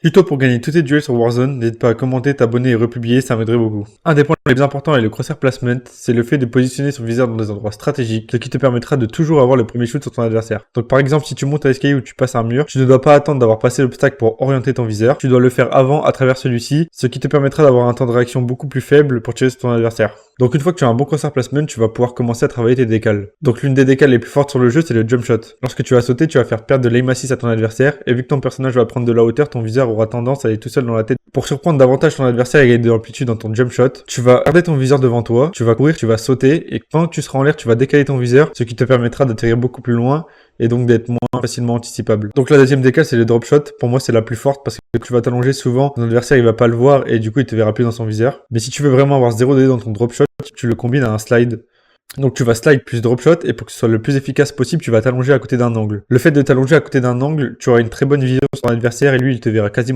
Tuto pour gagner tous tes duels sur Warzone, n'hésite pas à commenter, t'abonner et republier, ça m'aiderait beaucoup. Un des points les plus importants est le crosshair placement, c'est le fait de positionner son viseur dans des endroits stratégiques, ce qui te permettra de toujours avoir le premier shoot sur ton adversaire. Donc par exemple, si tu montes à l'escalier ou tu passes un mur, tu ne dois pas attendre d'avoir passé l'obstacle pour orienter ton viseur, tu dois le faire avant à travers celui-ci, ce qui te permettra d'avoir un temps de réaction beaucoup plus faible pour tirer sur ton adversaire. Donc une fois que tu as un bon crosshair placement, tu vas pouvoir commencer à travailler tes décales. Donc l'une des décales les plus fortes sur le jeu, c'est le jump shot. Lorsque tu vas sauter, tu vas faire perdre de l'aim assist à ton adversaire, et vu que ton personnage va prendre de la hauteur, ton viseur aura tendance à aller tout seul dans la tête. Pour surprendre davantage ton adversaire et gagner de l'amplitude dans ton jump shot, tu vas garder ton viseur devant toi, tu vas courir, tu vas sauter, et quand tu seras en l'air, tu vas décaler ton viseur, ce qui te permettra d'atterrir beaucoup plus loin, et donc d'être moins facilement anticipable. Donc la deuxième décale, c'est le drop shot. Pour moi, c'est la plus forte parce que tu vas t'allonger souvent, ton adversaire il va pas le voir et du coup il te verra plus dans son viseur. Mais si tu veux vraiment avoir 0 dé dans ton drop shot, tu le combines à un slide. Donc tu vas slide plus drop shot et pour que ce soit le plus efficace possible, tu vas t'allonger à côté d'un angle. Le fait de t'allonger à côté d'un angle, tu auras une très bonne vision sur ton adversaire et lui il te verra quasiment